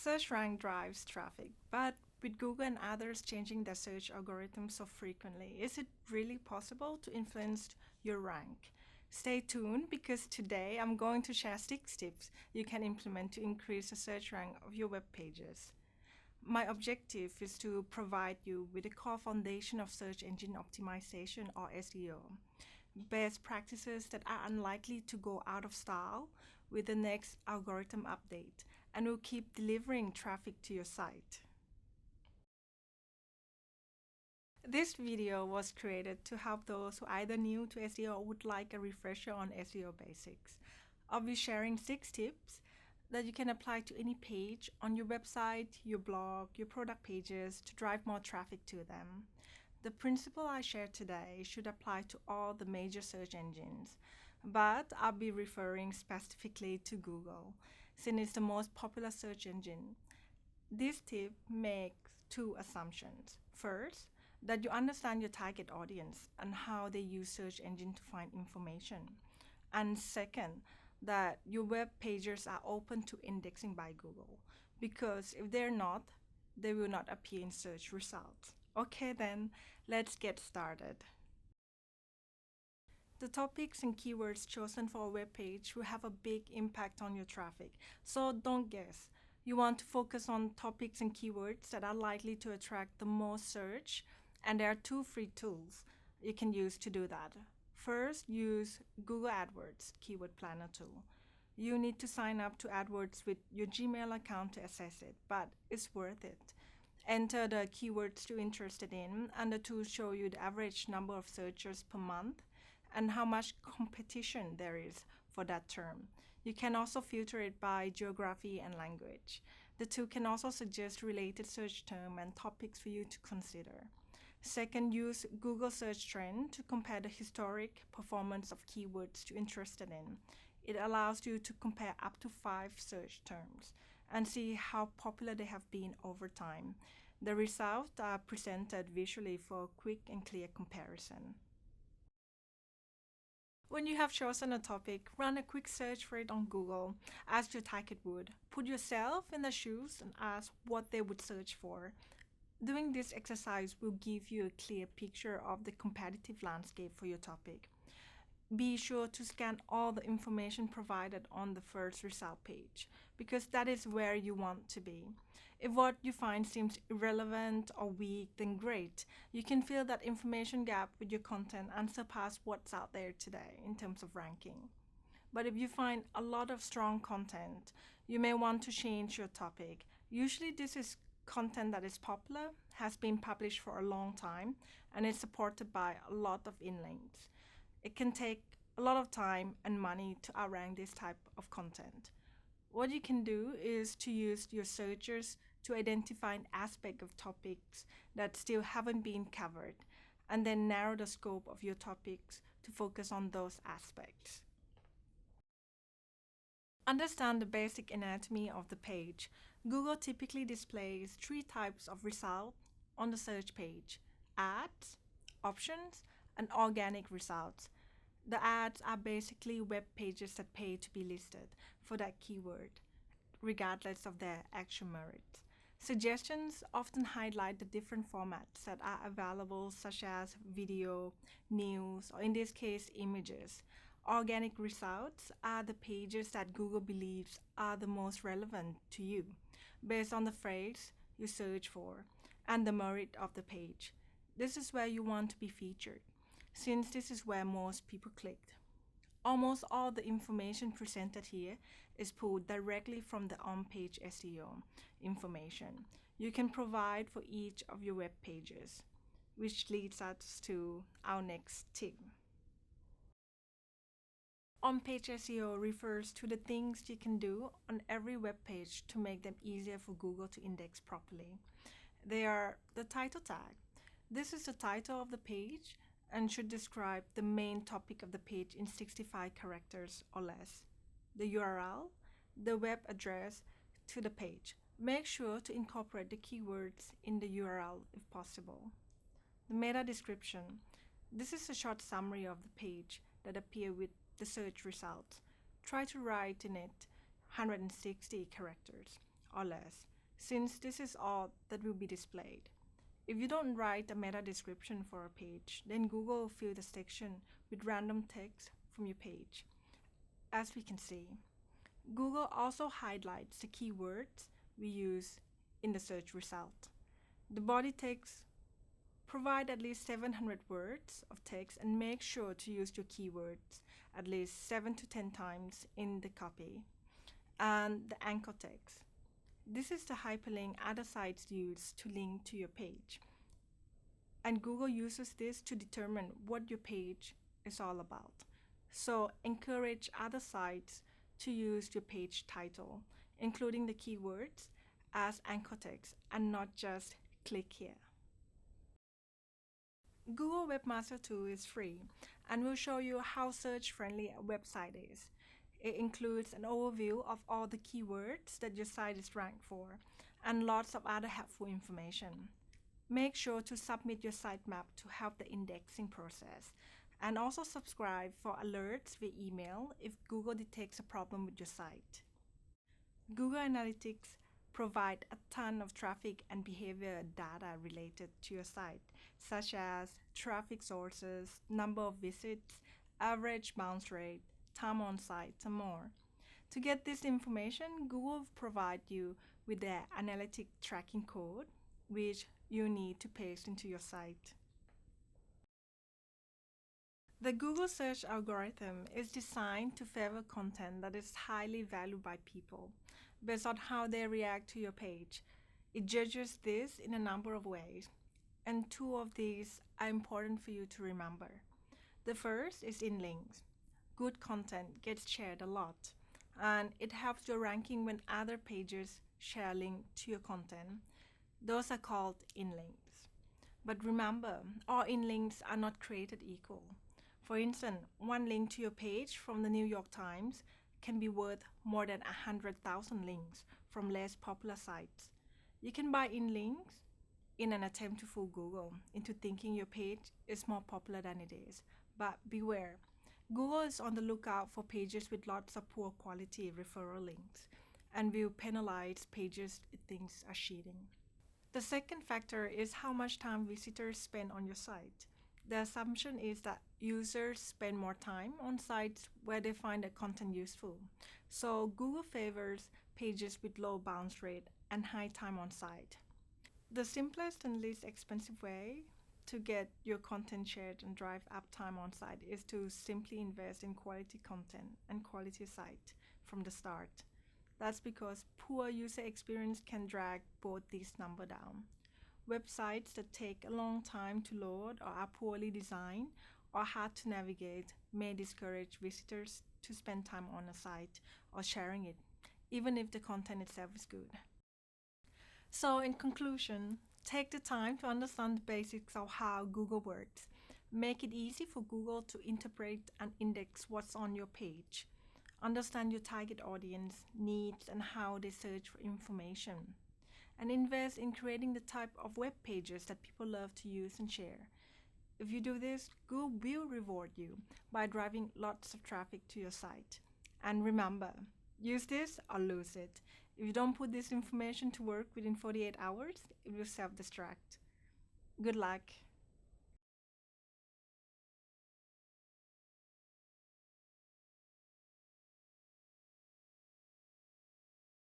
Search rank drives traffic, but with Google and others changing their search algorithms so frequently, is it really possible to influence your rank? Stay tuned because today I'm going to share 6 tips you can implement to increase the search rank of your web pages. My objective is to provide you with a core foundation of search engine optimization or SEO, best practices that are unlikely to go out of style with the next algorithm update and will keep delivering traffic to your site. This video was created to help those who are either new to SEO or would like a refresher on SEO basics. I'll be sharing 6 tips that you can apply to any page on your website, your blog, your product pages to drive more traffic to them. The principle I share today should apply to all the major search engines, but I'll be referring specifically to Google, since it's the most popular search engine. This tip makes 2 assumptions. First, that you understand your target audience and how they use search engine to find information. And second, that your web pages are open to indexing by Google, because if they're not, they will not appear in search results. Okay then, let's get started. The topics and keywords chosen for a web page will have a big impact on your traffic, so don't guess. You want to focus on topics and keywords that are likely to attract the most search, and there are 2 free tools you can use to do that. First, use Google AdWords Keyword Planner tool. You need to sign up to AdWords with your Gmail account to access it, but it's worth it. Enter the keywords you're interested in, and the tools show you the average number of searchers per month and how much competition there is for that term. You can also filter it by geography and language. The tool can also suggest related search terms and topics for you to consider. Second, use Google Search Trend to compare the historic performance of keywords you're interested in. It allows you to compare up to 5 search terms and see how popular they have been over time. The results are presented visually for a quick and clear comparison. When you have chosen a topic, run a quick search for it on Google, as your target would. Put yourself in their shoes and ask what they would search for. Doing this exercise will give you a clear picture of the competitive landscape for your topic. Be sure to scan all the information provided on the first result page, because that is where you want to be. If what you find seems irrelevant or weak, then great. You can fill that information gap with your content and surpass what's out there today in terms of ranking. But if you find a lot of strong content, you may want to change your topic. Usually this is content that is popular, has been published for a long time, and is supported by a lot of inlinks. It can take a lot of time and money to outrank this type of content. What you can do is to use your searchers to identify an aspect of topics that still haven't been covered, and then narrow the scope of your topics to focus on those aspects. Understand the basic anatomy of the page. Google typically displays 3 types of results on the search page: ads, options, and organic results. The ads are basically web pages that pay to be listed for that keyword, regardless of their actual merits. Suggestions often highlight the different formats that are available, such as video, news, or in this case, images. Organic results are the pages that Google believes are the most relevant to you, based on the phrase you search for and the merit of the page. This is where you want to be featured, since this is where most people clicked. Almost all the information presented here is pulled directly from the on-page SEO information you can provide for each of your web pages, which leads us to our next tip. On-page SEO refers to the things you can do on every web page to make them easier for Google to index properly. They are the title tag. This is the title of the page and should describe the main topic of the page in 65 characters or less. The URL, the web address to the page. Make sure to incorporate the keywords in the URL if possible. The meta description. This is a short summary of the page that appear with the search results. Try to write in it 160 characters or less. since this is all that will be displayed. If you don't write a meta description for a page, then Google will fill the section with random text from your page. As we can see, Google also highlights the keywords we use in the search result. The body text provide at least 700 words of text and make sure to use your keywords at least 7 to 10 times in the copy. And the anchor text. This is the hyperlink other sites use to link to your page. And Google uses this to determine what your page is all about. So encourage other sites to use your page title, including the keywords, as anchor text and not just click here. Google Webmaster Tool is free and will show you how search-friendly a website is. It includes an overview of all the keywords that your site is ranked for and lots of other helpful information. Make sure to submit your sitemap to help the indexing process, and also subscribe for alerts via email if Google detects a problem with your site. Google Analytics provide a ton of traffic and behavior data related to your site, such as traffic sources, number of visits, average bounce rate, time on site, and more. To get this information, Google will provide you with the analytic tracking code, which you need to paste into your site. The Google search algorithm is designed to favor content that is highly valued by people based on how they react to your page. It judges this in a number of ways, and two of these are important for you to remember. The first is in links. Good content gets shared a lot, and it helps your ranking when other pages share a link to your content. Those are called in-links. But remember, all in-links are not created equal. For instance, one link to your page from the New York Times can be worth more than 100,000 links from less popular sites. You can buy in-links in an attempt to fool Google into thinking your page is more popular than it is. But beware, Google is on the lookout for pages with lots of poor quality referral links and will penalize pages it thinks are cheating. The second factor is how much time visitors spend on your site. The assumption is that users spend more time on sites where they find the content useful. So Google favors pages with low bounce rate and high time on site. The simplest and least expensive way to get your content shared and drive up time on site is to simply invest in quality content and quality site from the start. That's because poor user experience can drag both these numbers down. Websites that take a long time to load or are poorly designed or hard to navigate may discourage visitors to spend time on a site or sharing it, even if the content itself is good. So in conclusion, take the time to understand the basics of how Google works. Make it easy for Google to interpret and index what's on your page. Understand your target audience needs and how they search for information. And invest in creating the type of web pages that people love to use and share. If you do this, Google will reward you by driving lots of traffic to your site. And remember, use this or lose it. If you don't put this information to work within 48 hours, it will self-destruct. Good luck.